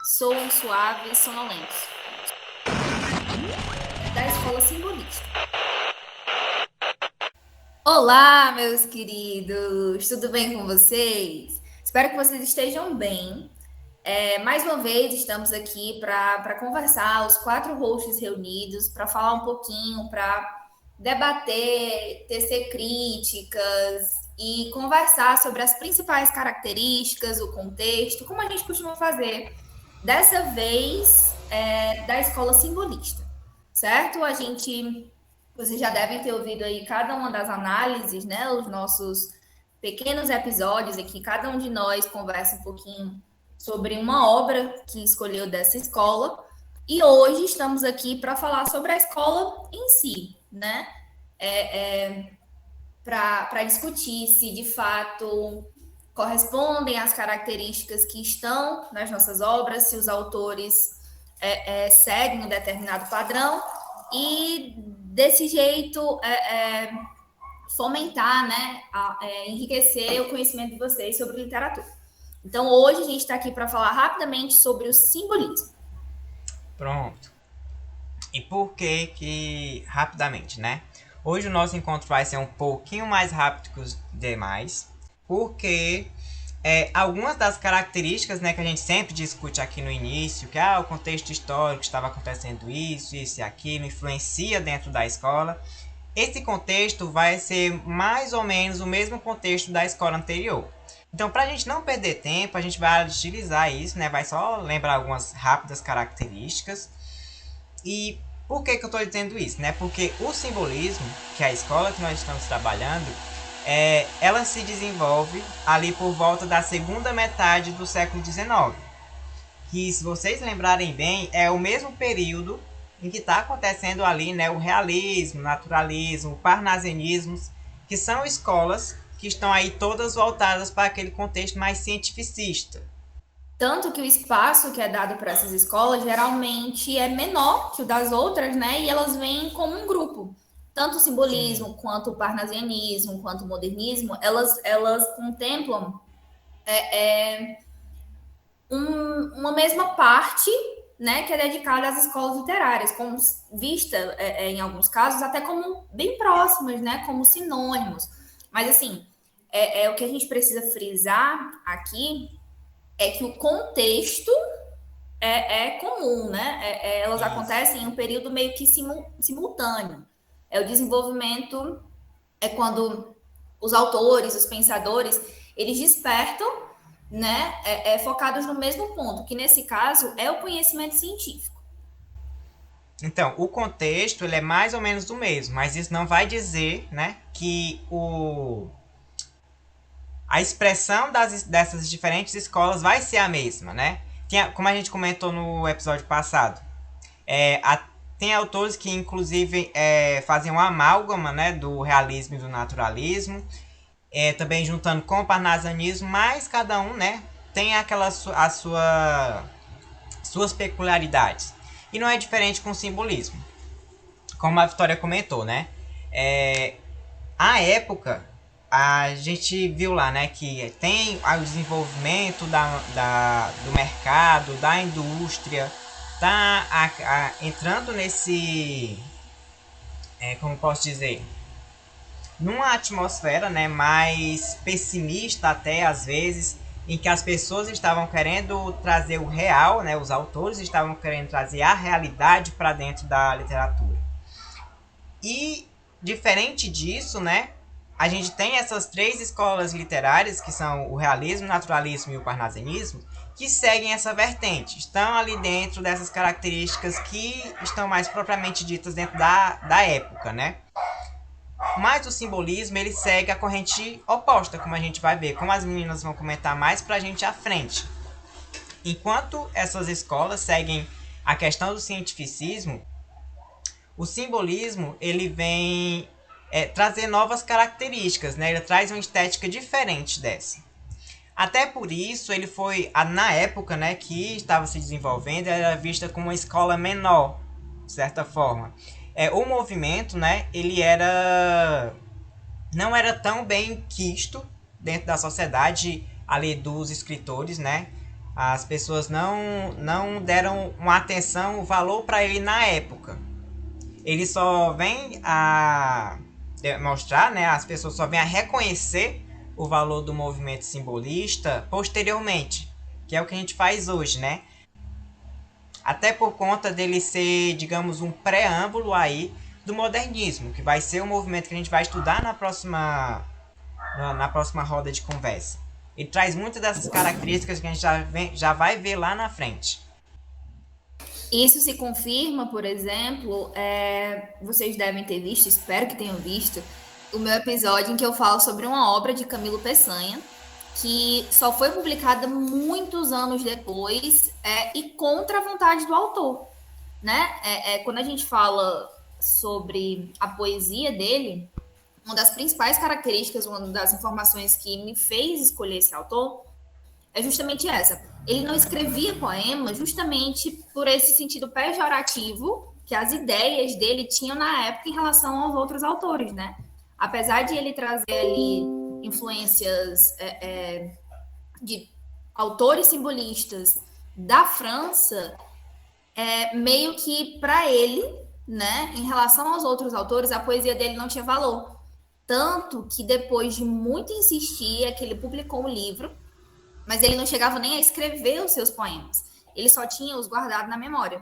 Soam suaves, sonolentos. Da Escola Simbolista. Olá, meus queridos! Tudo bem com vocês? Espero que vocês estejam bem. Mais uma vez, estamos aqui para conversar, os 4 hosts reunidos, para falar um pouquinho, para debater, tecer críticas e conversar sobre as principais características, o contexto, como a gente costuma fazer. Dessa vez, da Escola Simbolista, certo? Vocês já devem ter ouvido aí cada uma das análises, né? Os nossos pequenos episódios aqui, cada um de nós conversa um pouquinho sobre uma obra que escolheu dessa escola. E hoje estamos aqui para falar sobre a escola em si, né? Para discutir se de fato correspondem às características que estão nas nossas obras, se os autores seguem um determinado padrão e desse jeito fomentar, né, enriquecer o conhecimento de vocês sobre literatura. Então, hoje a gente está aqui para falar rapidamente sobre o simbolismo. Pronto. E por que rapidamente, né? Hoje o nosso encontro vai ser um pouquinho mais rápido que os demais, porque algumas das características, né, que a gente sempre discute aqui no início, que o contexto histórico estava acontecendo isso e aquilo, influencia dentro da escola. Esse contexto vai ser mais ou menos o mesmo contexto da escola anterior. Então, para a gente não perder tempo, a gente vai utilizar isso, né? Vai só lembrar algumas rápidas características. E por que eu estou dizendo isso, né? Porque o simbolismo, que é a escola que nós estamos trabalhando, ela se desenvolve ali por volta da segunda metade do século XIX. Que, se vocês lembrarem bem, é o mesmo período em que está acontecendo ali, né, o realismo, o naturalismo, o parnasianismo, que são escolas que estão aí todas voltadas para aquele contexto mais cientificista. Tanto que o espaço que é dado para essas escolas geralmente é menor que o das outras, né? E elas vêm como um grupo. Tanto o simbolismo, Sim. quanto o parnasianismo, quanto o modernismo, elas contemplam uma mesma parte, né, que é dedicada às escolas literárias, como vista, em alguns casos, até como bem próximas, né, como sinônimos. Mas, assim, o que a gente precisa frisar aqui é que o contexto é comum, né? Elas Isso. acontecem em um período meio que simultâneo. O desenvolvimento quando os autores, os pensadores, eles despertam, né? Focados no mesmo ponto, que nesse caso é o conhecimento científico. Então, o contexto ele é mais ou menos o mesmo, mas isso não vai dizer, né, que a expressão dessas diferentes escolas vai ser a mesma, né? Como a gente comentou no episódio passado, tem autores que inclusive fazem uma amálgama, né, do realismo e do naturalismo, também juntando com o parnasianismo, mas cada um, né, tem suas peculiaridades. E não é diferente com o simbolismo. Como a Vitória comentou, né? A época, a gente viu lá, né, que tem o desenvolvimento do mercado, da indústria, tá entrando nesse, como posso dizer, numa atmosfera, né, mais pessimista até às vezes, em que as pessoas estavam querendo trazer o real, né, os autores estavam querendo trazer a realidade para dentro da literatura. E diferente disso, né, a gente tem essas 3 escolas literárias, que são o realismo, o naturalismo e o parnasianismo, que seguem essa vertente. Estão ali dentro dessas características que estão mais propriamente ditas dentro da época, né? Mas o simbolismo, ele segue a corrente oposta, como a gente vai ver, como as meninas vão comentar mais pra gente à frente. Enquanto essas escolas seguem a questão do cientificismo, o simbolismo, ele vem trazer novas características, né? Ele traz uma estética diferente dessa. Até por isso, ele foi, na época, né, que estava se desenvolvendo, era vista como uma escola menor, de certa forma. O movimento, né, ele não era tão bem quisto, dentro da sociedade ali dos escritores, né? As pessoas não deram uma atenção, um valor para ele na época. Ele só vem a demonstrar, né? As pessoas só vêm a reconhecer o valor do movimento simbolista posteriormente, que é o que a gente faz hoje, né? Até por conta dele ser, digamos, um preâmbulo aí do modernismo, que vai ser o movimento que a gente vai estudar na próxima roda de conversa. Ele traz muitas dessas características que a gente já vai ver lá na frente. Isso se confirma, por exemplo, vocês devem ter visto, espero que tenham visto, o meu episódio em que eu falo sobre uma obra de Camilo Peçanha, que só foi publicada muitos anos depois e contra a vontade do autor. Né? Quando a gente fala sobre a poesia dele, uma das principais características, uma das informações que me fez escolher esse autor é justamente essa. Ele não escrevia poemas justamente por esse sentido pejorativo que as ideias dele tinham na época em relação aos outros autores, né? Apesar de ele trazer ali influências de autores simbolistas da França, meio que para ele, né, em relação aos outros autores, a poesia dele não tinha valor. Tanto que depois de muito insistir, é que ele publicou um livro, mas ele não chegava nem a escrever os seus poemas. Ele só tinha os guardados na memória.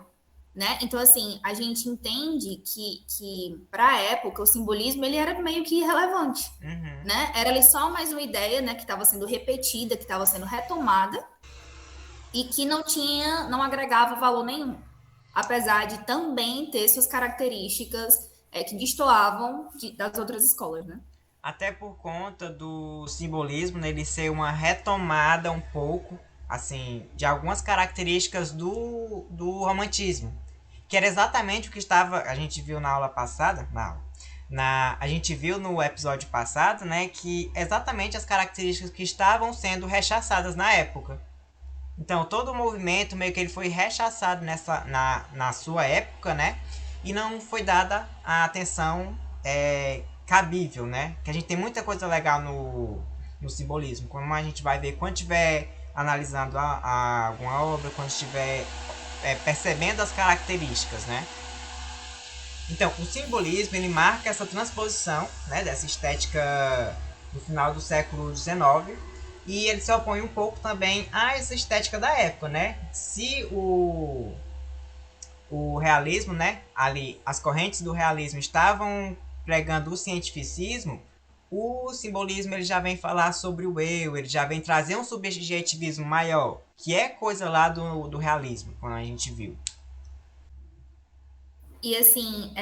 Né? Então, assim, a gente entende que para a época, o simbolismo ele era meio que irrelevante. Uhum. Né? Era ali só mais uma ideia, né, que estava sendo repetida, que estava sendo retomada, e que não agregava valor nenhum, apesar de também ter suas características que destoavam das outras escolas, né? Até por conta do simbolismo, né, ele ser uma retomada um pouco, assim, de algumas características do romantismo, que era exatamente o que a gente viu na aula passada, a gente viu no episódio passado, né, que exatamente as características que estavam sendo rechaçadas na época. Então, todo o movimento meio que ele foi rechaçado na sua época, né? E não foi dada a atenção cabível, né? Que a gente tem muita coisa legal no simbolismo. Como a gente vai ver quando estiver analisando alguma obra, quando estiver percebendo as características, né? Então, o simbolismo, ele marca essa transposição, né, dessa estética no final do século XIX, e ele se opõe um pouco também a essa estética da época, né? Se o realismo, né, ali as correntes do realismo estavam pregando o cientificismo, o simbolismo ele já vem falar sobre o eu, ele já vem trazer um subjetivismo maior, que é coisa lá do realismo, como a gente viu. E assim,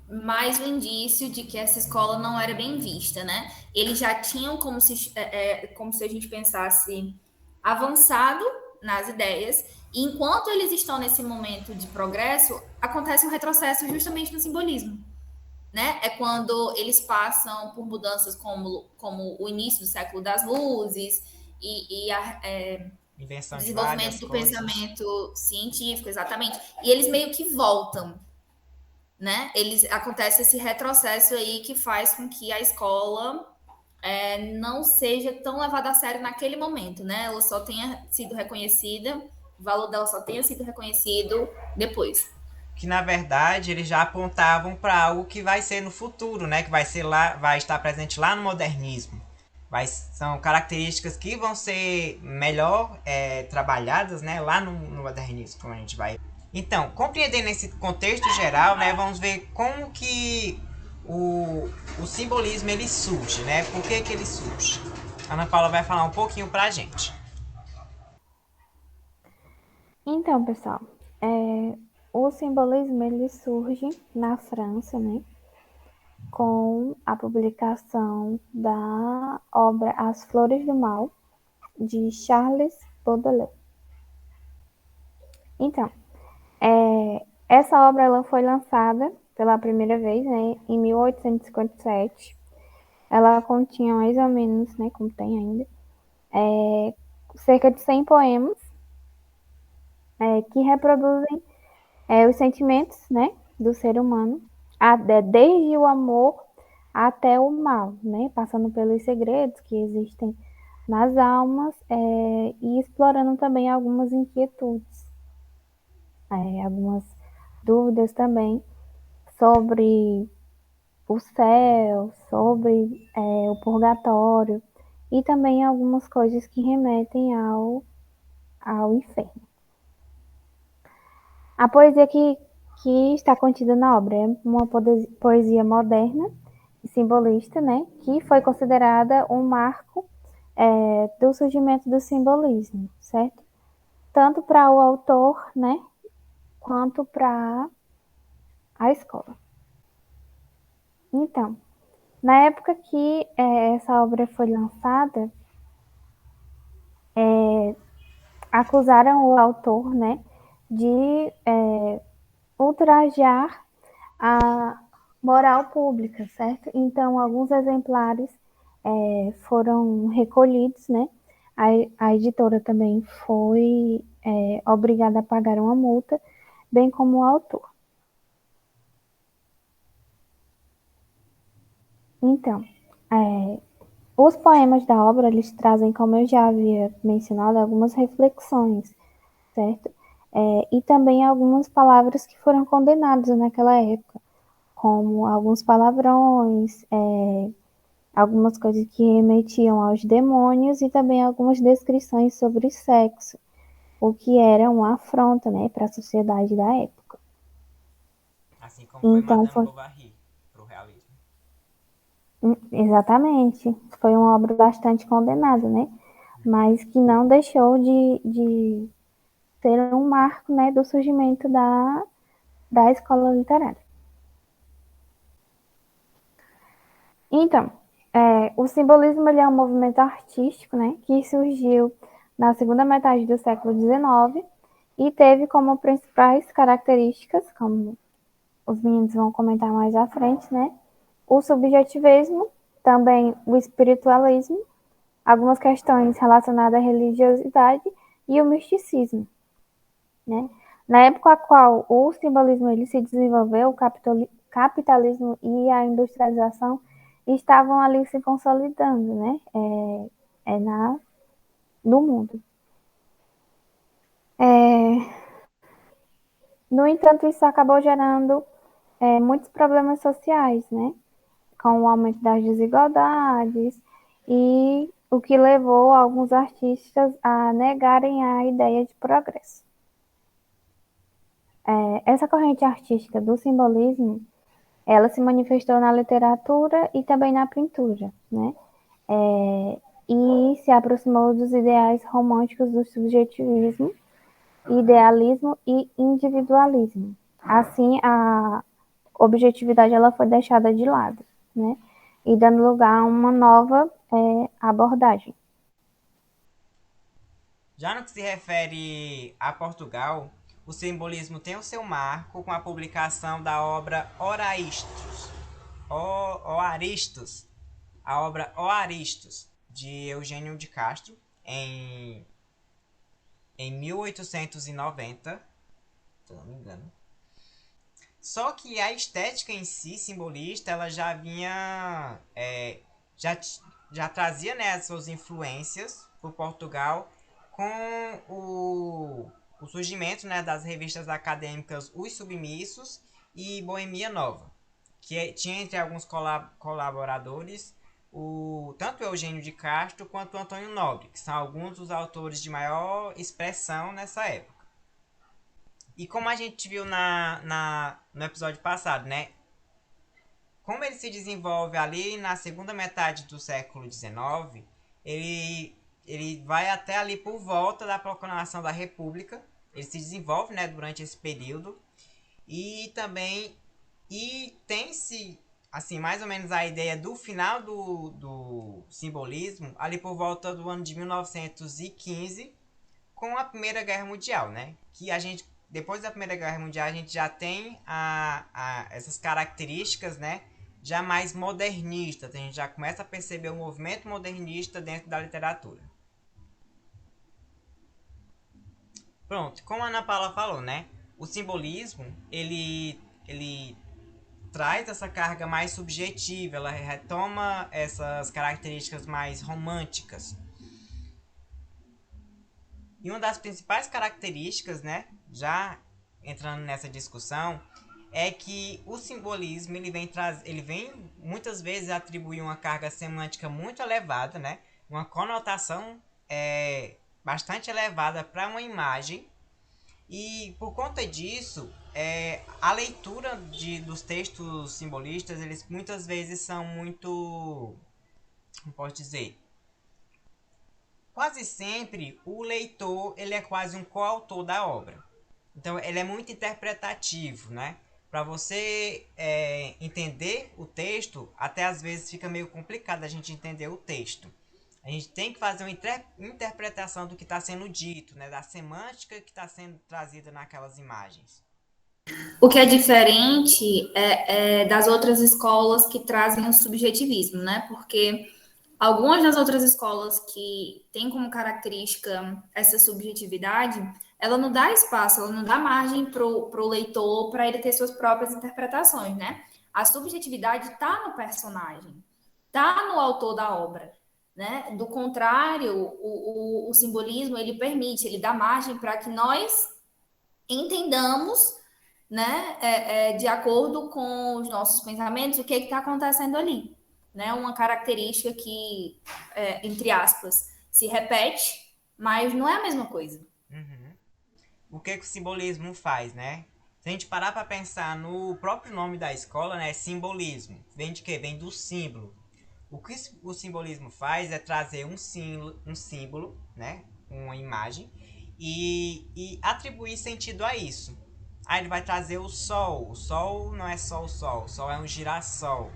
mais um indício de que essa escola não era bem vista, né? Eles já tinham como se a gente pensasse avançado nas ideias, e enquanto eles estão nesse momento de progresso, acontece um retrocesso justamente no simbolismo. Né? É quando eles passam por mudanças como o início do século das luzes e o desenvolvimento do pensamento científico, exatamente. E eles meio que voltam, né? Acontece esse retrocesso aí que faz com que a escola não seja tão levada a sério naquele momento, né? Ela só tenha sido reconhecida, o valor dela só tenha sido reconhecido depois. Que na verdade eles já apontavam para algo que vai ser no futuro, né? Que vai estar presente lá no modernismo. São características que vão ser melhor trabalhadas, né? Lá no modernismo, como a gente vai. Então, compreendendo esse contexto geral, né? Vamos ver como que o simbolismo ele surge, né? Por que ele surge? A Ana Paula vai falar um pouquinho pra gente. Então, pessoal, o simbolismo ele surge na França, né, com a publicação da obra As Flores do Mal, de Charles Baudelaire. Então, essa obra ela foi lançada pela primeira vez, né, em 1857. Ela continha mais ou menos, né, como tem ainda, cerca de 100 poemas que reproduzem os sentimentos, né, do ser humano, desde o amor até o mal, né? Passando pelos segredos que existem nas almas, e explorando também algumas inquietudes, algumas dúvidas também sobre o céu, sobre o purgatório e também algumas coisas que remetem ao inferno. A poesia que está contida na obra é uma poesia moderna e simbolista, né, que foi considerada um marco do surgimento do simbolismo, certo? Tanto para o autor, né, quanto para a escola. Então, na época que essa obra foi lançada, acusaram o autor, né, de ultrajar a moral pública, certo? Então, alguns exemplares foram recolhidos, né? A editora também foi obrigada a pagar uma multa, bem como o autor. Então, os poemas da obra, eles trazem, como eu já havia mencionado, algumas reflexões, certo? E também algumas palavras que foram condenadas naquela época, como alguns palavrões, algumas coisas que remetiam aos demônios e também algumas descrições sobre sexo, o que era uma afronta, né, para a sociedade da época. Assim como foi Então, Madame Bovary pro realismo. exatamente, foi uma obra bastante condenada, né, mas que não deixou de ser um marco, né, do surgimento da escola literária. Então, o simbolismo ele é um movimento artístico, né, que surgiu na segunda metade do século XIX e teve como principais características, como os meninos vão comentar mais à frente, né, o subjetivismo, também o espiritualismo, algumas questões relacionadas à religiosidade e o misticismo, né. Na época a qual o simbolismo ele se desenvolveu, o capitalismo e a industrialização estavam ali se consolidando, né, no mundo. No entanto, isso acabou gerando muitos problemas sociais, né, com o aumento das desigualdades e o que levou alguns artistas a negarem a ideia de progresso. Essa corrente artística do simbolismo, ela se manifestou na literatura e também na pintura, né? E se aproximou dos ideais românticos do subjetivismo, idealismo e individualismo. Assim, a objetividade ela foi deixada de lado, né? E dando lugar a uma nova abordagem. Já no que se refere a Portugal, o simbolismo tem o seu marco com a publicação da obra Oraistos, Oaristos, a obra Oaristos, de Eugênio de Castro, em 1890, se não me engano. Só que a estética em si, simbolista, ela já vinha, já, já trazia, né, as suas influências por Portugal com o surgimento, né, das revistas acadêmicas Os Submissos e Boemia Nova, que tinha entre alguns colaboradores tanto o Eugênio de Castro quanto o Antônio Nobre, que são alguns dos autores de maior expressão nessa época. E como a gente viu no episódio passado, né? Como ele se desenvolve ali na segunda metade do século XIX, ele vai até ali por volta da proclamação da República. Ele se desenvolve, né, durante esse período. E também tem-se, assim, mais ou menos a ideia do final do simbolismo ali por volta do ano de 1915, com a Primeira Guerra Mundial, né? Que a gente, depois da Primeira Guerra Mundial, a gente já tem essas características, né? Já mais modernistas. A gente já começa a perceber o movimento modernista dentro da literatura. Pronto, como a Ana Paula falou, né? O simbolismo, ele traz essa carga mais subjetiva, ela retoma essas características mais românticas. E uma das principais características, né, já entrando nessa discussão, é que o simbolismo ele vem muitas vezes atribuir uma carga semântica muito elevada, né, uma conotação bastante elevada para uma imagem. E por conta disso, a leitura dos textos simbolistas, eles muitas vezes são muito, como posso dizer, quase sempre o leitor ele é quase um coautor da obra. Então ele é muito interpretativo, né? Para você entender o texto, até às vezes fica meio complicado a gente entender o texto. A gente tem que fazer uma interpretação do que está sendo dito, né? Da semântica que está sendo trazida naquelas imagens. O que é diferente das outras escolas que trazem o subjetivismo, né? Porque algumas das outras escolas que têm como característica essa subjetividade, ela não dá espaço, ela não dá margem para o leitor para ele ter suas próprias interpretações, né? A subjetividade está no personagem, está no autor da obra, né? Do contrário, o simbolismo ele permite, ele dá margem para que nós entendamos, né, de acordo com os nossos pensamentos, o que está acontecendo ali. Né? Uma característica que, entre aspas, se repete, mas não é a mesma coisa. Uhum. O que o simbolismo faz, né? Se a gente parar para pensar no próprio nome da escola, né, simbolismo, vem de quê? Vem do símbolo. O que o simbolismo faz é trazer um símbolo, né, uma imagem, e atribuir sentido a isso. Aí ele vai trazer o sol. O sol não é só o sol é um girassol.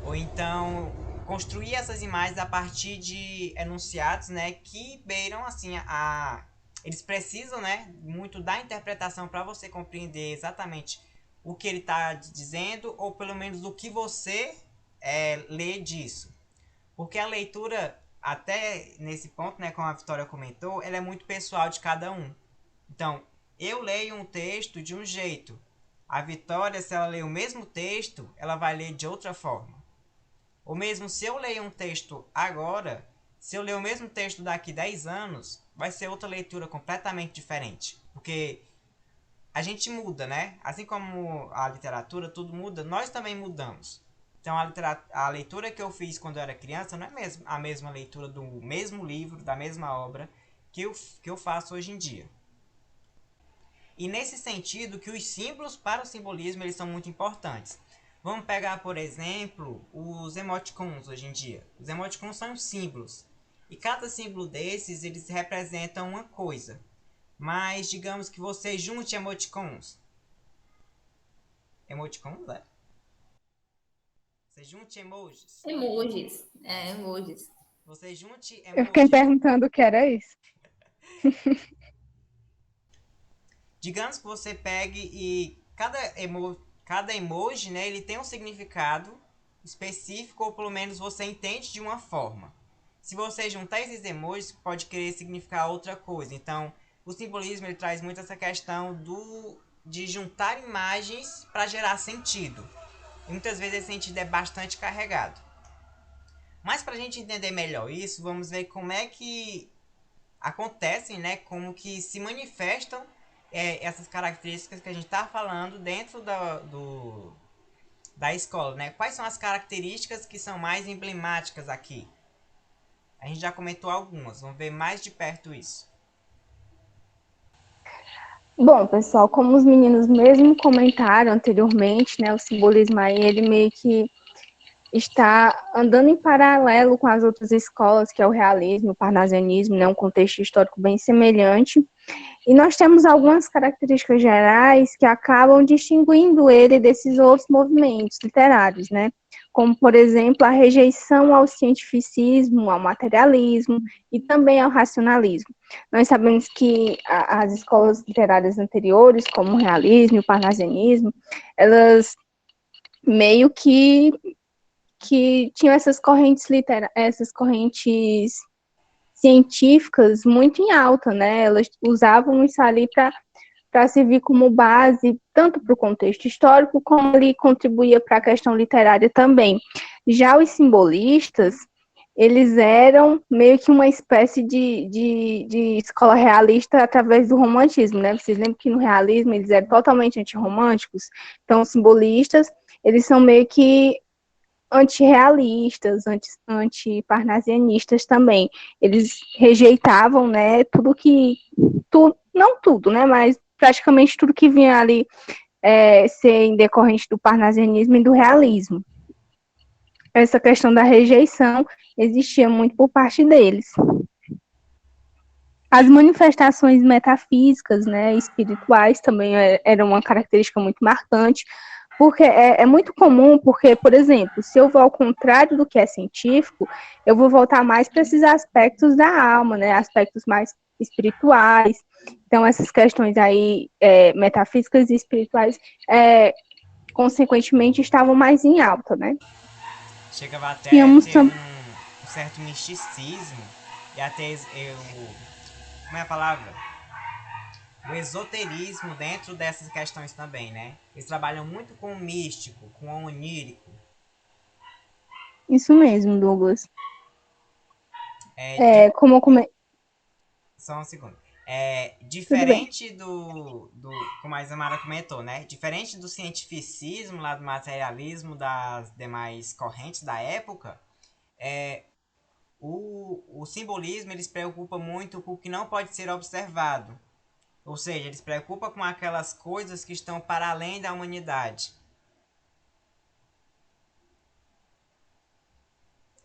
Ou então construir essas imagens a partir de enunciados, né, que beiram assim eles precisam, né, muito da interpretação para você compreender exatamente o que ele está dizendo, ou pelo menos o que você lê disso. Porque a leitura, até nesse ponto, né, como a Vitória comentou, ela é muito pessoal de cada um. Então, eu leio um texto de um jeito. A Vitória, se ela lê o mesmo texto, ela vai ler de outra forma. Ou mesmo se eu leio um texto agora, se eu ler o mesmo texto daqui 10 anos, vai ser outra leitura completamente diferente. Porque a gente muda, né? Assim como a literatura, tudo muda, nós também mudamos. Então a leitura que eu fiz quando eu era criança não é a mesma leitura do mesmo livro, da mesma obra que eu faço hoje em dia. E nesse sentido que os símbolos para o simbolismo eles são muito importantes. Vamos pegar, por exemplo, os emoticons hoje em dia. Os emoticons são símbolos. E cada símbolo desses, eles representam uma coisa. Mas digamos que você junte emoticons. Emoticons, é? Você junte emojis. Emojis. Você junte emojis. Eu fiquei perguntando o que era isso. Digamos que você pegue e cada emoji, né, ele tem um significado específico, ou pelo menos você entende de uma forma. Se você juntar esses emojis, pode querer significar outra coisa. Então, o simbolismo ele traz muito essa questão de juntar imagens para gerar sentido. E muitas vezes esse sentido é bastante carregado. Mas para a gente entender melhor isso, vamos ver como é que acontecem, né, como que se manifestam essas características que a gente está falando dentro da escola, né? Quais são as características que são mais emblemáticas aqui? A gente já comentou algumas, vamos ver mais de perto isso. Bom, pessoal, como os meninos mesmo comentaram anteriormente, né, o simbolismo aí, ele meio que está andando em paralelo com as outras escolas, que é o realismo, o parnasianismo, né, um contexto histórico bem semelhante. E nós temos algumas características gerais que acabam distinguindo ele desses outros movimentos literários, né? Como, por exemplo, a rejeição ao cientificismo, ao materialismo e também ao racionalismo. Nós sabemos que as escolas literárias anteriores, como o realismo e o parnasianismo, elas meio que tinham essas correntes científicas muito em alta, né? Elas usavam isso ali para para servir como base tanto para o contexto histórico, como ele contribuía para a questão literária também. Já os simbolistas, eles eram meio que uma espécie de escola realista através do romantismo, né? Vocês lembram que no realismo eles eram totalmente antirromânticos? Então, os simbolistas, eles são meio que antirrealistas, antiparnasianistas também. Eles rejeitavam, né, não tudo, né, mas praticamente tudo que vinha ali ser decorrente do parnasianismo e do realismo. Essa questão da rejeição existia muito por parte deles. As manifestações metafísicas, né, espirituais também eram uma característica muito marcante, porque é muito comum, porque, por exemplo, se eu vou ao contrário do que é científico, eu vou voltar mais para esses aspectos da alma, né, aspectos mais espirituais. Então, essas questões aí metafísicas e espirituais, consequentemente, estavam mais em alta, né? Chegava até a ter um certo misticismo e até como é a palavra? O esoterismo dentro dessas questões também, né? Eles trabalham muito com o místico, com o onírico. Isso mesmo, Douglas. Só um segundo. Diferente como a Isamara comentou, né? Diferente do cientificismo, lá do materialismo, das demais correntes da época, o simbolismo ele se preocupa muito com o que não pode ser observado. Ou seja, ele se preocupa com aquelas coisas que estão para além da humanidade.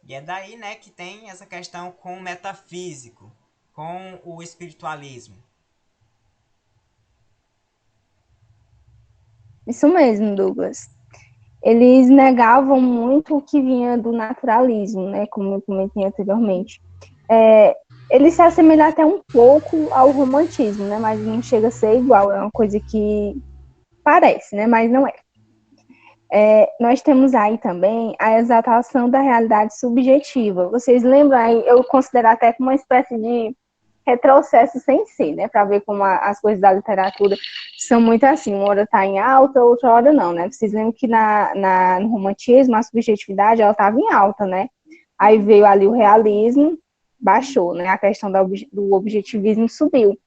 E é daí, né, que tem essa questão com o metafísico, com o espiritualismo. Isso mesmo, Douglas. Eles negavam muito o que vinha do naturalismo, né, como eu comentei anteriormente. Ele se assemelha até um pouco ao romantismo, né, mas não chega a ser igual, é uma coisa que parece, né, mas não é. Nós temos aí também a exaltação da realidade subjetiva. Vocês lembram aí, eu considero até como uma espécie de retrocesso sem ser, né, para ver como as coisas da literatura são muito assim, uma hora está em alta, outra hora não, né? Vocês lembram que no romantismo a subjetividade ela estava em alta, né? Aí veio ali o realismo, baixou, né? A questão do objetivismo subiu.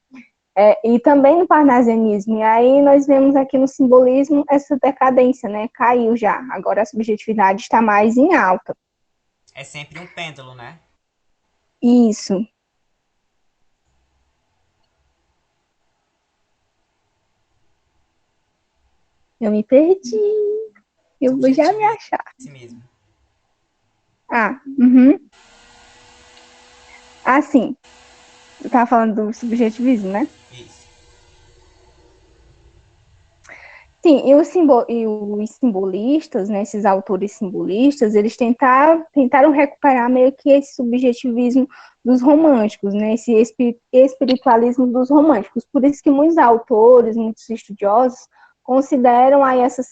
E também no parnasianismo, e aí nós vemos aqui no simbolismo essa decadência, né? Caiu já, agora a subjetividade está mais em alta. É sempre um pêndulo, né? Isso. Eu me perdi. Eu vou já me achar. Assim mesmo. Sim. Eu estava falando do subjetivismo, né? Isso. Sim, e os simbolistas, né, esses autores simbolistas, eles tentaram recuperar meio que esse subjetivismo dos românticos, né, esse espiritualismo dos românticos. Por isso que muitos autores, muitos estudiosos, consideram aí essa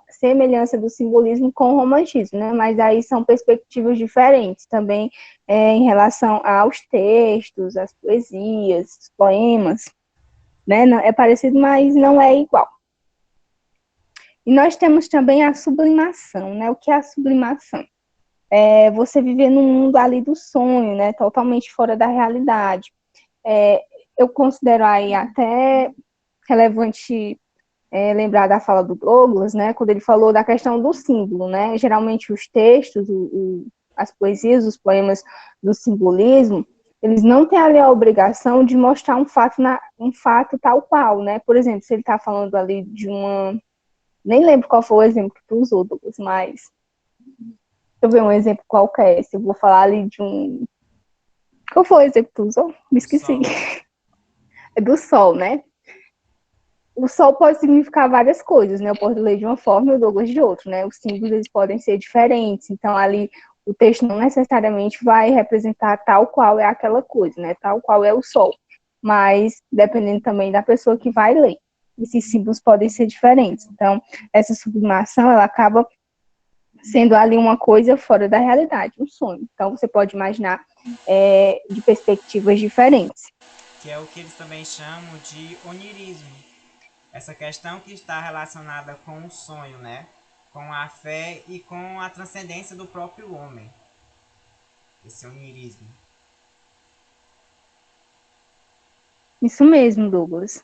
semelhança do simbolismo com o romantismo, né, mas aí são perspectivas diferentes também em relação aos textos, às poesias, os poemas, né, é parecido, mas não é igual. E nós temos também a sublimação, né? O que é a sublimação? É você viver num mundo ali do sonho, né? Totalmente fora da realidade. Eu considero aí até relevante lembrar da fala do Douglas, né? Quando ele falou da questão do símbolo, né? Geralmente os textos, as poesias, os poemas do simbolismo, eles não têm ali a obrigação de mostrar um fato tal qual, né? Por exemplo, se ele está falando ali de uma... Nem lembro qual foi o exemplo que tu usou, Douglas, mas deixa eu ver um exemplo qualquer. Se eu vou falar ali de um... Qual foi o exemplo que tu usou? Me esqueci. É do sol, né? O sol pode significar várias coisas, né? Eu posso ler de uma forma e o Douglas de outra, né? Os símbolos eles podem ser diferentes. Então, ali, o texto não necessariamente vai representar tal qual é aquela coisa, né? Tal qual é o sol. Mas, dependendo também da pessoa que vai ler, esses símbolos podem ser diferentes. Então, essa sublimação, ela acaba sendo ali uma coisa fora da realidade, um sonho. Então, você pode imaginar de perspectivas diferentes. Que é o que eles também chamam de onirismo. Essa questão que está relacionada com o sonho, né? Com a fé e com a transcendência do próprio homem. Esse onirismo. Isso mesmo, Douglas.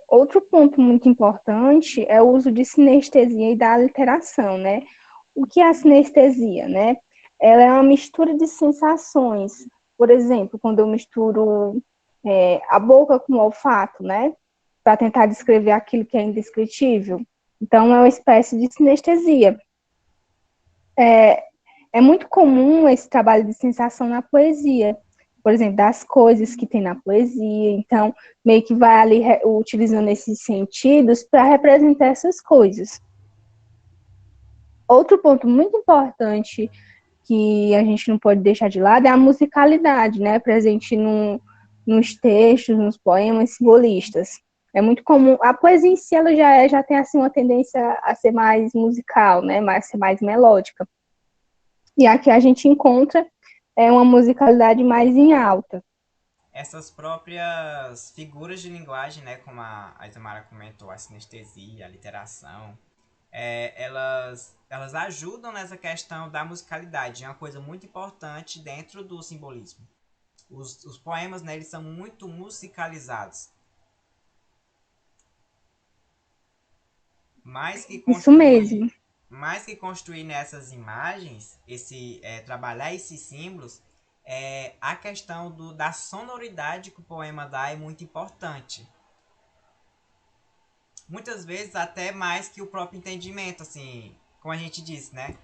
Outro ponto muito importante é o uso de sinestesia e da aliteração, né? O que é a sinestesia, né? Ela é uma mistura de sensações. Por exemplo, quando eu misturo a boca com o olfato, né? Para tentar descrever aquilo que é indescritível. Então, é uma espécie de sinestesia. É muito comum esse trabalho de sensação na poesia, por exemplo, das coisas que tem na poesia. Então, meio que vai ali utilizando esses sentidos para representar essas coisas. Outro ponto muito importante que a gente não pode deixar de lado é a musicalidade, né? Presente nos textos, nos poemas simbolistas. É muito comum. A poesia em si ela já tem assim uma tendência a ser mais musical, né? A ser mais melódica. E aqui a gente encontra uma musicalidade mais em alta. Essas próprias figuras de linguagem, né, como a Isamara comentou, a sinestesia, a literação, elas ajudam nessa questão da musicalidade. É uma coisa muito importante dentro do simbolismo. Os poemas, né, eles são muito musicalizados. Isso mesmo. Mais que construir nessas imagens, trabalhar esses símbolos, a questão da sonoridade que o poema dá é muito importante. Muitas vezes até mais que o próprio entendimento, assim, como a gente disse, né?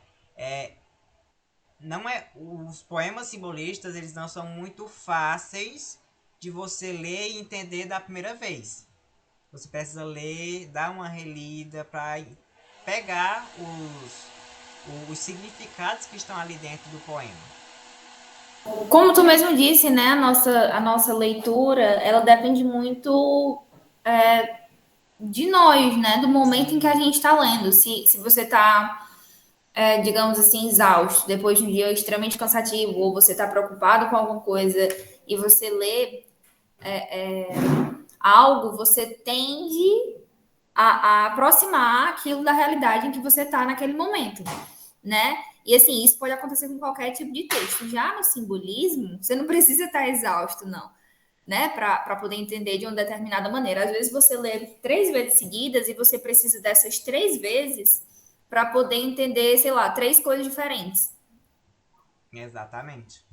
Os poemas simbolistas, eles não são muito fáceis de você ler e entender da primeira vez. Você precisa ler, dar uma relida para pegar os significados que estão ali dentro do poema. Como tu mesmo disse, né, a nossa leitura, ela depende muito de nós, né, do momento em que a gente está lendo. Se você está, digamos assim, exausto, depois de um dia extremamente cansativo, ou você está preocupado com alguma coisa e você lê algo, você tende a aproximar aquilo da realidade em que você está naquele momento, né? E assim, isso pode acontecer com qualquer tipo de texto. Já no simbolismo, você não precisa estar exausto, não, né? Para poder entender de uma determinada maneira. Às vezes você lê 3 vezes seguidas e você precisa dessas 3 vezes para poder entender, sei lá, 3 coisas diferentes. Exatamente.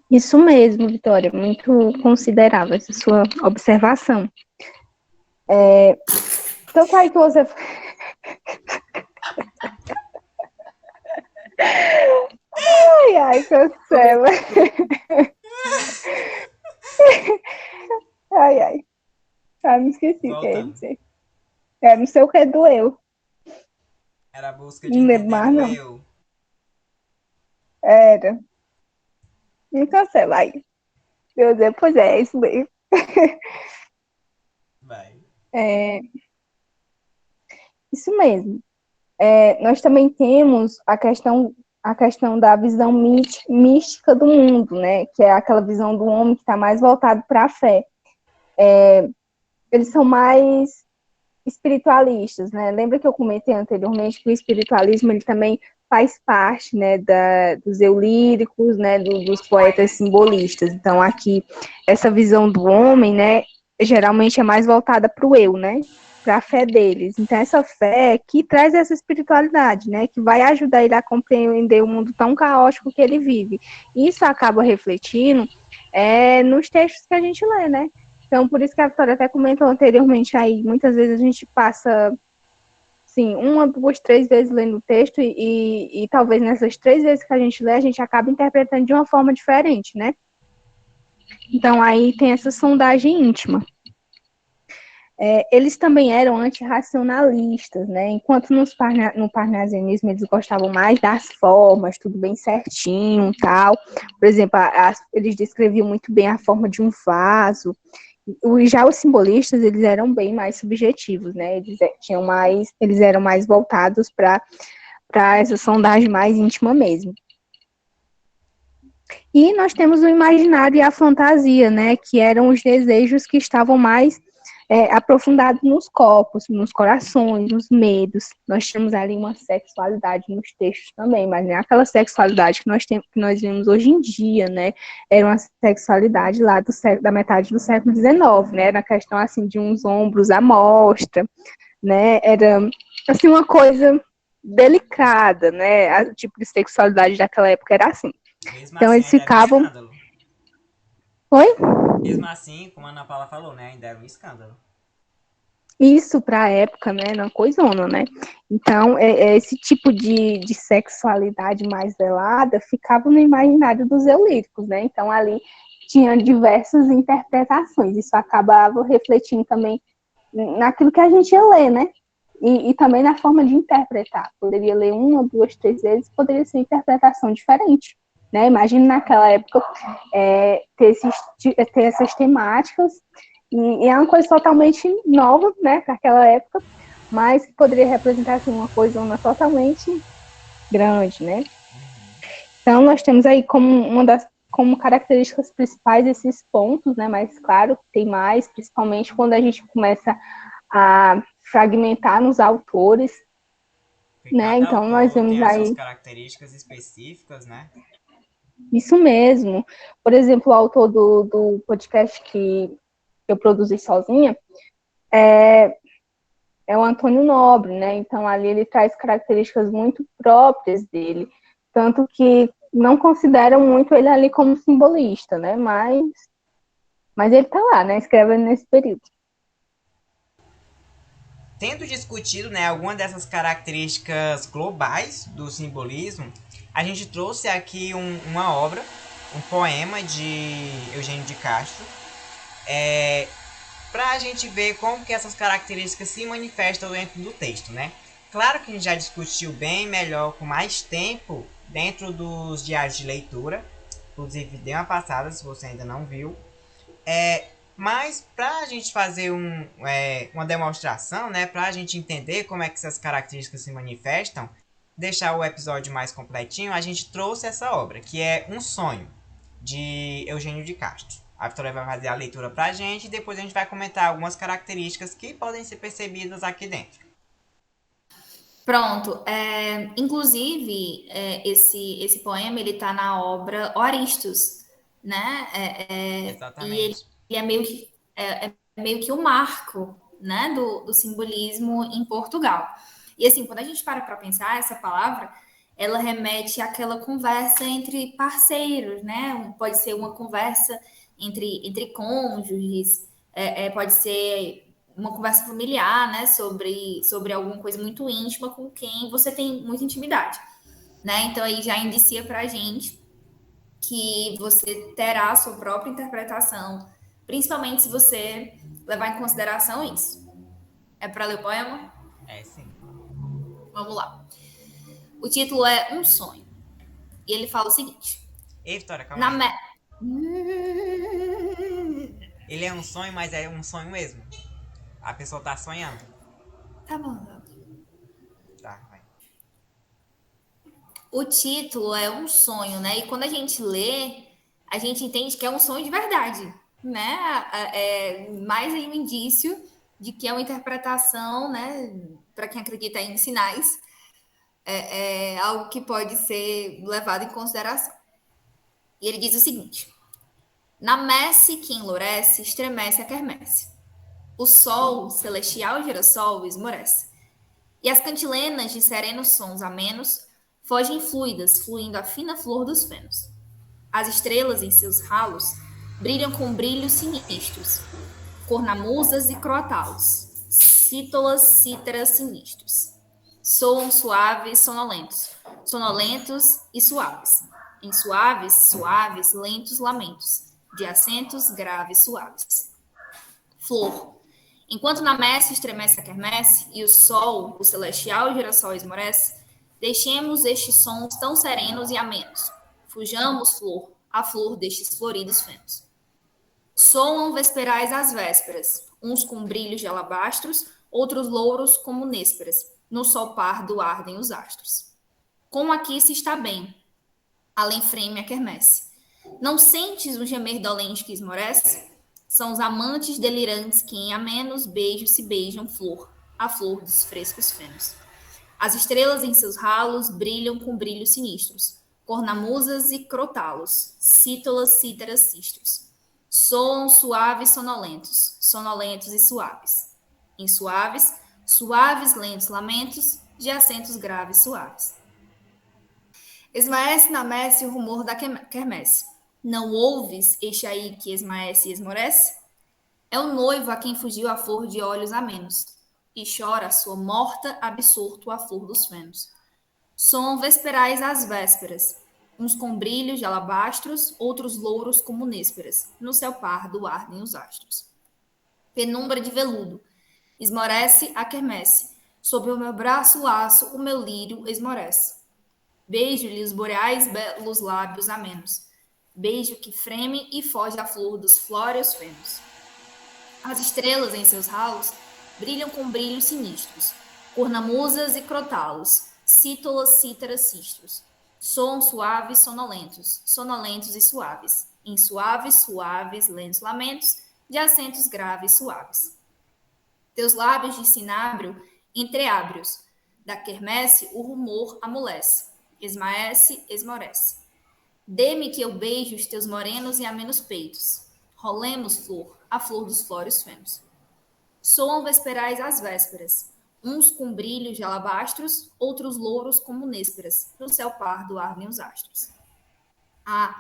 Isso mesmo, Vitória, muito considerável essa sua observação. Então, aí que você... Ai, cancela. Ai. Me esqueci o que é dizer. Não sei o que doeu. Era a busca de entender o eu. Era. Me cancela aí. Meu Deus, pois é isso mesmo. Vai. Isso mesmo. Nós também temos a questão da visão mística do mundo, né? Que é aquela visão do homem que está mais voltado para a fé. Eles são mais espiritualistas, né? Lembra que eu comentei anteriormente que o espiritualismo ele também faz parte, né, dos eulíricos, né, dos poetas simbolistas. Então, aqui, essa visão do homem, né, geralmente é mais voltada para o eu, né, para a fé deles. Então, essa fé que traz essa espiritualidade, né, que vai ajudar ele a compreender o mundo tão caótico que ele vive. Isso acaba refletindo nos textos que a gente lê, né? Então, por isso que a Vitória até comentou anteriormente aí, muitas vezes a gente passa, assim, 1, 2, 3 vezes lendo o texto e talvez nessas 3 vezes que a gente lê, a gente acaba interpretando de uma forma diferente, né? Então, aí tem essa sondagem íntima. Eles também eram antirracionalistas, né? Enquanto no parnasianismo eles gostavam mais das formas, tudo bem certinho e tal. Por exemplo, eles descreviam muito bem a forma de um vaso. Já os simbolistas, eles eram bem mais subjetivos, né? Eles eram mais voltados para essa sondagem mais íntima mesmo. E nós temos o imaginário e a fantasia, né, que eram os desejos que estavam mais aprofundados nos corpos, nos corações, nos medos. Nós tínhamos ali uma sexualidade nos textos também, mas não é aquela sexualidade que nós vemos hoje em dia, né? Era uma sexualidade lá da metade do século XIX, né? Na questão assim de uns ombros à mostra, né? Era assim uma coisa delicada, né? O tipo de sexualidade daquela época era assim. Mesmo Então assim, eles ainda era um ficavam. escândalo. Oi? Mesmo assim, como a Ana Paula falou, né? Ainda era um escândalo. Isso para a época, né? Era uma coisona, né? Então, esse tipo de sexualidade mais velada ficava no imaginário dos eulíricos, né? Então, ali tinha diversas interpretações. Isso acabava refletindo também naquilo que a gente ia ler, né? E também na forma de interpretar. Poderia ler uma, duas, três vezes, poderia ser interpretação diferente. Né? Imagina naquela época ter essas temáticas, e é uma coisa totalmente nova, né, para aquela época, mas poderia representar assim, uma coisa totalmente grande, né? Então nós temos aí como características principais esses pontos, né? Mas claro, tem mais, principalmente quando a gente começa a fragmentar nos autores, Porque né? cada Então nós autor vemos tem as suas aí características específicas, né? isso mesmo. Por exemplo, o autor do podcast que eu produzi sozinha é o Antônio Nobre, né? Então ali ele traz características muito próprias dele, tanto que não consideram muito ele ali como simbolista, né? Mas ele tá lá, né? Escrevendo nesse período. Tendo discutido, né, algumas dessas características globais do simbolismo, a gente trouxe aqui uma obra, um poema de Eugênio de Castro, para a gente ver como que essas características se manifestam dentro do texto, né? Claro que a gente já discutiu bem melhor, com mais tempo, dentro dos diários de leitura. Inclusive, dê uma passada se você ainda não viu. Mas para a gente fazer uma demonstração, né, para a gente entender como é que essas características se manifestam, deixar o episódio mais completinho, a gente trouxe essa obra, que é Um Sonho, de Eugênio de Castro. A Vitória vai fazer a leitura para a gente e depois a gente vai comentar algumas características que podem ser percebidas aqui dentro. Pronto. Inclusive, esse poema ele está na obra Oristos, né? E ele Exatamente. é meio que um marco, né, do simbolismo em Portugal. E assim, quando a gente para pensar, essa palavra, ela remete àquela conversa entre parceiros, né? Pode ser uma conversa entre cônjuges, pode ser uma conversa familiar, né, sobre alguma coisa muito íntima com quem você tem muita intimidade, né? Então aí já indicia para a gente que você terá a sua própria interpretação, principalmente se você levar em consideração isso. É para ler o poema? Sim. Vamos lá. O título é Um Sonho. E ele fala o seguinte. Ei, Vitória, calma aí. Me... Ele é um sonho, mas é um sonho mesmo. A pessoa tá sonhando. Tá bom. Tá, vai. O título é Um Sonho, né? E quando a gente lê, a gente entende que é um sonho de verdade, né? É mais aí um indício de que é uma interpretação, né? Para quem acredita em sinais, é algo que pode ser levado em consideração. E ele diz o seguinte: na messe que enlouece, estremece a quermesse. O sol, celestial girassol, esmorece. E as cantilenas de serenos sons amenos fogem fluidas, fluindo a fina flor dos fenos. As estrelas em seus ralos brilham com brilhos sinistros, cornamusas e croatalos, cítolas, cítaras sinistros. Soam suaves, sonolentos, sonolentos e suaves. Em suaves, suaves, lentos lamentos, de acentos graves, suaves. Flor. Enquanto na messe estremece a quermesse e o sol, o celestial girassol esmorece, deixemos estes sons tão serenos e amenos. Fujamos, flor, a flor destes floridos fenos. Soam vesperais as vésperas, uns com brilhos de alabastros, outros louros como nésperas. No sol pardo ardem os astros. Como aqui se está bem, além freme a quermesse. Não sentes o gemer dolente que esmorece? São os amantes delirantes que em amenos beijos se beijam flor, a flor dos frescos fenos. As estrelas em seus ralos brilham com brilhos sinistros, cornamusas e crotalos, cítolas, cítaras, cistros. Soam suaves sonolentos, sonolentos e suaves. Em suaves, suaves lentos lamentos, de acentos graves suaves. Esmaece na messe o rumor da quermesse. Não ouves este aí que esmaece e esmorece? É o noivo a quem fugiu a flor de olhos amenos, e chora a sua morta absorto a flor dos fenos. Soam vesperais às vésperas, uns com brilhos de alabastros, outros louros como nésperas, no céu pardo ardem os astros. Penumbra de veludo, esmorece a quermesse, sob o meu braço laço o meu lírio esmorece. Beijo-lhe os boreais belos lábios amenos, beijo que freme e foge a flor dos flóreos fenos. As estrelas em seus ralos brilham com brilhos sinistros, cornamusas e crotalos, cítolas, cítaras, cistros. Soam suaves, sonolentos, sonolentos e suaves, em suaves, suaves, lentos lamentos, de acentos graves, suaves. Teus lábios de cinábrio entreábrios, da quermesse o rumor amolece, esmaece, esmorece. Dê-me que eu beijo os teus morenos e amenos peitos. Rolemos, flor, a flor dos flóreos fenos. Soam vesperais às vésperas, uns com brilhos de alabastros, outros louros como nésperas, no céu pardo ardem os astros. Ah,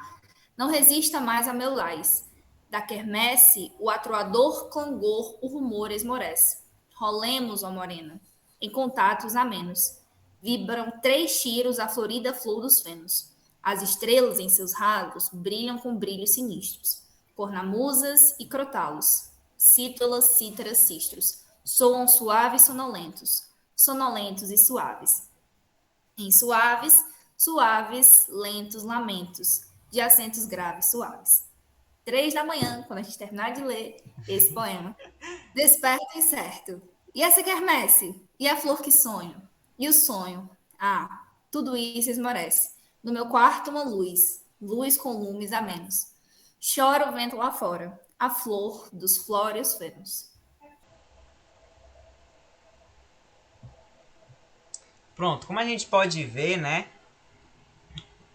não resista mais a meu lais, da quermesse o atroador clangor o rumor esmorece. Rolemos, ó morena, em contatos amenos, vibram 3 tiros a florida flor dos fenos. As estrelas em seus ralos brilham com brilhos sinistros, cornamusas e crotalos, cítolas, cítaras, cistros, soam suaves sonolentos, sonolentos e suaves. Em suaves, suaves, lentos lamentos, de acentos graves suaves. 3 da manhã, quando a gente terminar de ler esse poema, desperto incerto. E essa quermesse? E a flor que sonho? E o sonho? Ah, tudo isso esmorece. No meu quarto uma luz, luz com lumes a menos. Chora o vento lá fora, a flor dos flóreos fenos. Pronto, como a gente pode ver, né?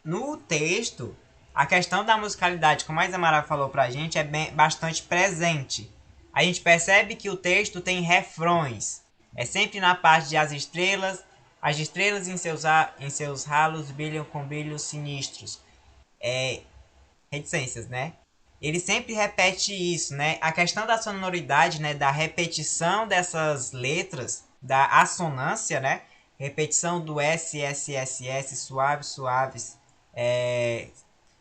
No texto, a questão da musicalidade, como a Isamara falou pra gente, é bastante presente. A gente percebe que o texto tem refrões. É sempre na parte de as estrelas em seus ralos brilham com brilhos sinistros. Reticências, né? Ele sempre repete isso, né? A questão da sonoridade, né? Da repetição dessas letras, da assonância, né? Repetição do S, S, S, S, suaves, suaves.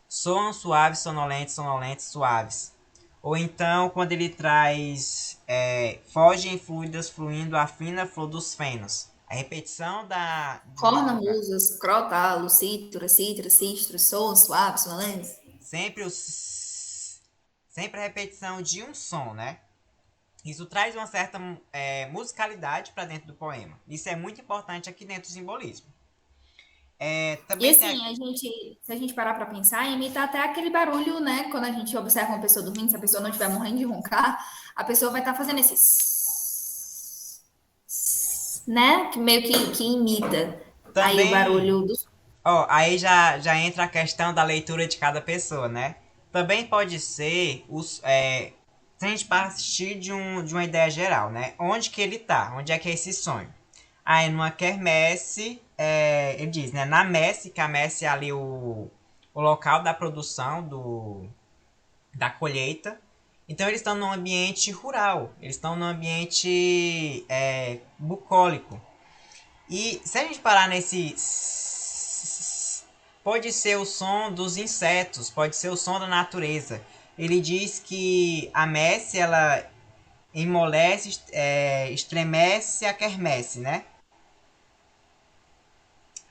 Soam suaves, sonolentos, sonolentos, suaves. Ou então, quando ele traz fogem fluidas fluindo a fina flor dos fenos. A repetição Cornamusas, crotalos, cítaras, cítaras, cistros, soam suaves, sonolentos. Sempre a repetição de um som, né? Isso traz uma certa musicalidade para dentro do poema. Isso é muito importante aqui dentro do simbolismo. Também e assim, se a gente parar para pensar, imita até aquele barulho, né? Quando a gente observa uma pessoa dormindo, se a pessoa não estiver morrendo de roncar, a pessoa vai estar fazendo esse... né? Que meio que imita também, aí o barulho do... aí já entra a questão da leitura de cada pessoa, né? Também pode ser... se a gente partir de uma ideia geral, né? Onde que ele tá? Onde é que é esse sonho? Aí numa quermesse, ele diz, né? Na messe, que a messe é ali o local da produção da colheita. Então eles estão num ambiente rural, eles estão num ambiente bucólico. E se a gente parar nesse... Pode ser o som dos insetos, pode ser o som da natureza. Ele diz que a messe, ela emolece, estremece a quermesse, né?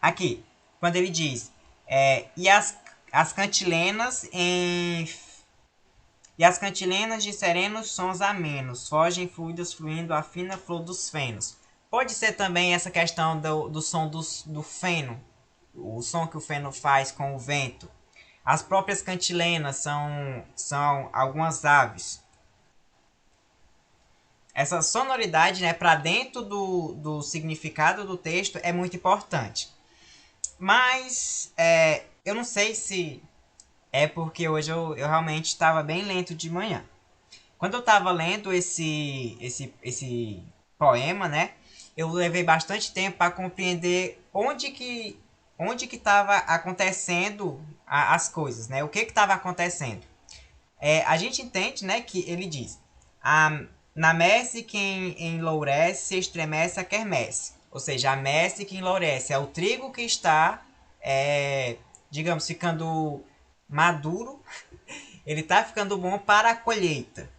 Aqui, quando ele diz, e as cantilenas de serenos sons amenos, fogem fluidas fluindo a fina flor dos fenos. Pode ser também essa questão do som do feno, o som que o feno faz com o vento. As próprias cantilenas são algumas aves. Essa sonoridade, né, para dentro do significado do texto é muito importante. Mas eu não sei se é porque hoje eu realmente estava bem lento de manhã. Quando eu estava lendo esse poema, né, eu levei bastante tempo para compreender onde que estava acontecendo as coisas, né? O que estava acontecendo? A gente entende, né, que ele diz: na messe quem enlourece se estremece a quermesse. Ou seja, a messe que enlourece é o trigo que está, digamos, ficando maduro. Ele está ficando bom para a colheita.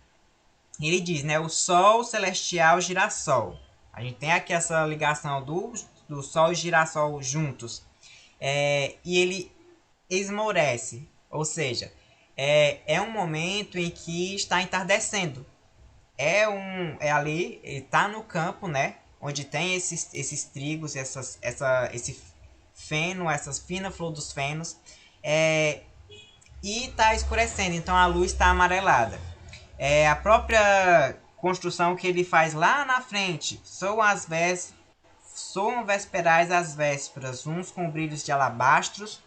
Ele diz, né, o sol celestial girassol. A gente tem aqui essa ligação do sol e girassol juntos. E ele esmorece, ou seja, é um momento em que está entardecendo. É ali, ele está no campo, né, onde tem esses trigos, esse feno, essas finas flores dos fenos, e está escurecendo, então a luz está amarelada. A própria construção que ele faz lá na frente, soam vesperais as vésperas, uns com brilhos de alabastros,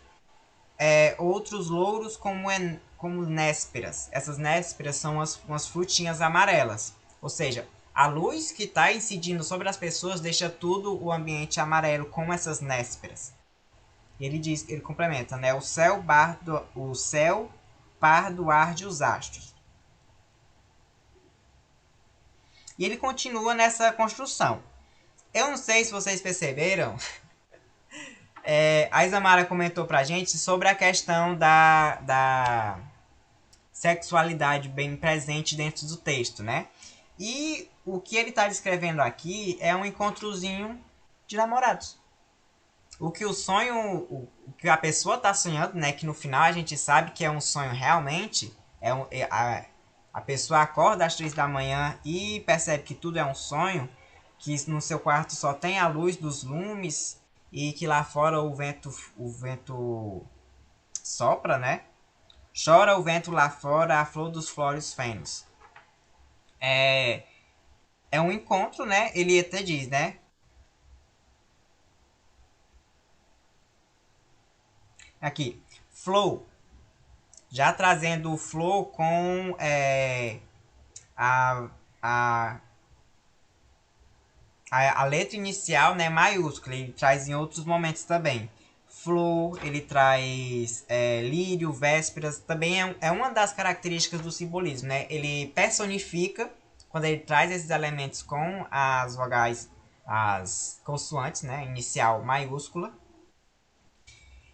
outros louros como nésperas. Essas nésperas são umas frutinhas amarelas. Ou seja, a luz que está incidindo sobre as pessoas deixa tudo o ambiente amarelo como essas nésperas. Ele complementa, né? O céu pardo arde os astros. E ele continua nessa construção. Eu não sei se vocês perceberam, a Isamara comentou pra gente sobre a questão da sexualidade bem presente dentro do texto, né? E o que ele está descrevendo aqui é um encontrozinho de namorados. O que o que a pessoa está sonhando, né? Que no final a gente sabe que é um sonho realmente, a pessoa acorda às 3 da manhã e percebe que tudo é um sonho, que no seu quarto só tem a luz dos lumes e que lá fora o vento sopra, né? Chora o vento lá fora, a flor dos flores fenos. É um encontro, né? Ele até diz, né? Aqui, flow. Já trazendo o flow com a, a, a letra inicial, né, maiúscula. Ele traz em outros momentos também. Flow, ele traz lírio, vésperas. Também é uma das características do simbolismo, né? Ele personifica, quando ele traz esses elementos com as vogais, as consoantes, né, inicial maiúscula.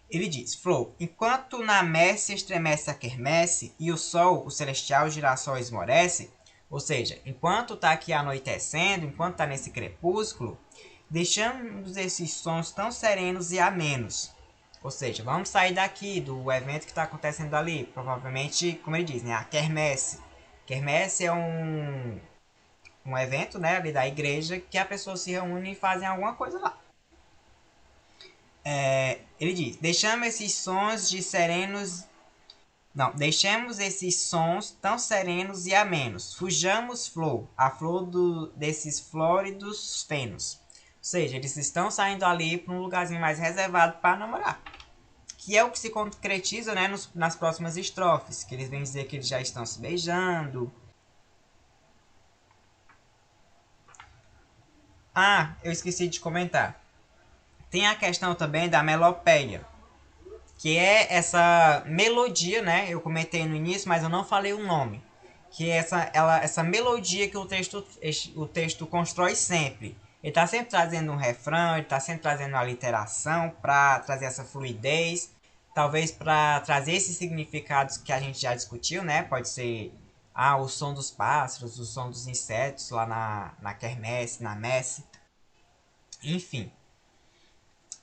Ele diz, Flow, enquanto na messe estremece a quermesse e o sol, o celestial girassol esmorece, ou seja, enquanto está aqui anoitecendo, enquanto está nesse crepúsculo, deixamos esses sons tão serenos e amenos. Ou seja, vamos sair daqui do evento que está acontecendo ali, provavelmente, como ele diz, né, a quermesse. Quermesse é um evento, né, ali da igreja que a pessoa se reúne e fazem alguma coisa lá. Ele diz, deixemos esses sons tão serenos e amenos. Fujamos flor, a flor desses flóridos fenos. Ou seja, eles estão saindo ali para um lugarzinho mais reservado para namorar. Que é o que se concretiza, né, nas próximas estrofes. Que eles vêm dizer que eles já estão se beijando. Ah, eu esqueci de comentar. Tem a questão também da melopeia, que é essa melodia, né? Eu comentei no início, mas eu não falei o nome. Que é essa melodia que o texto constrói sempre. Ele está sempre trazendo um refrão, ele está sempre trazendo uma literação para trazer essa fluidez. Talvez para trazer esses significados que a gente já discutiu, né? Pode ser o som dos pássaros, o som dos insetos lá na quermesse, na messe. Enfim.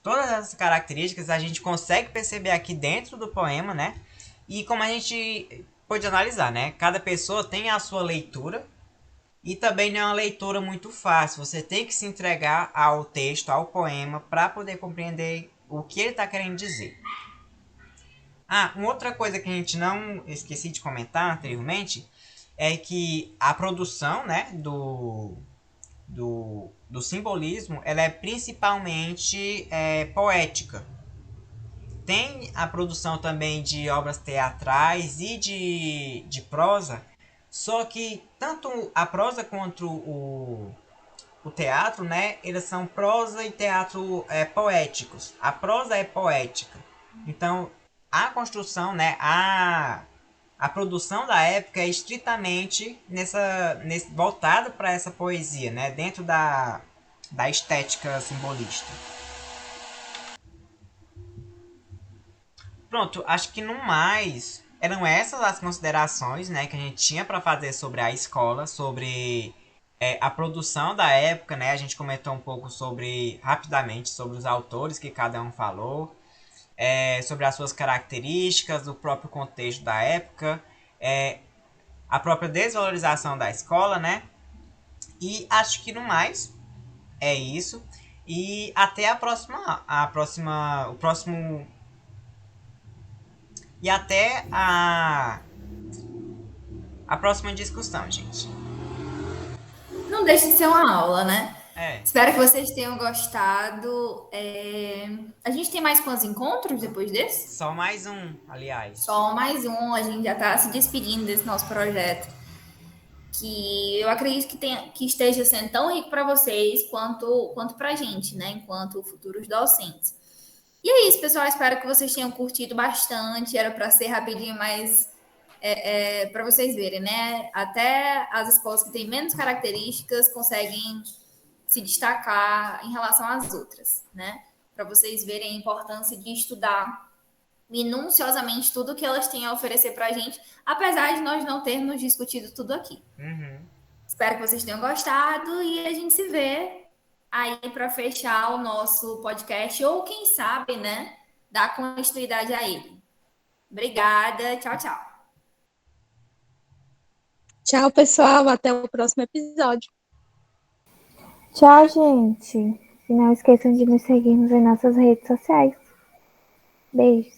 Todas essas características a gente consegue perceber aqui dentro do poema, né? E como a gente pode analisar, né? Cada pessoa tem a sua leitura e também não é uma leitura muito fácil. Você tem que se entregar ao texto, ao poema, para poder compreender o que ele está querendo dizer. Ah, uma outra coisa que a gente não esqueci de comentar anteriormente é que a produção, né, do simbolismo, ela é principalmente poética. Tem a produção também de obras teatrais e de prosa, só que tanto a prosa quanto o teatro, né, eles são prosa e teatro poéticos. A prosa é poética. Então, a construção, né, a produção da época é estritamente voltada para essa poesia, né, dentro da estética simbolista. Pronto, acho que no mais eram essas as considerações, né, que a gente tinha para fazer sobre a escola, sobre a produção da época, né? A gente comentou um pouco rapidamente, sobre os autores que cada um falou, sobre as suas características, o próprio contexto da época, a própria desvalorização da escola, né? E acho que no mais é isso. E até o próximo e até a próxima discussão, gente. Não deixa de ser uma aula, né? É, Espero que vocês tenham gostado. A gente tem mais quantos encontros depois desse? só mais um, aliás. Só mais um, a gente já está se despedindo desse nosso projeto, que eu acredito que esteja sendo tão rico para vocês quanto para a gente, né? Enquanto futuros docentes. E é isso, pessoal. Espero que vocês tenham curtido bastante. Era para ser rapidinho, mas para vocês verem, né? Até as escolas que têm menos características conseguem se destacar em relação às outras, né? Para vocês verem a importância de estudar minuciosamente tudo que elas têm a oferecer para a gente, apesar de nós não termos discutido tudo aqui. Uhum. Espero que vocês tenham gostado e a gente se vê aí para fechar o nosso podcast, ou quem sabe, né, dar continuidade a ele. Obrigada, tchau, tchau. Tchau, pessoal. Até o próximo episódio. Tchau, gente. E não esqueçam de nos seguirmos em nossas redes sociais. Beijos.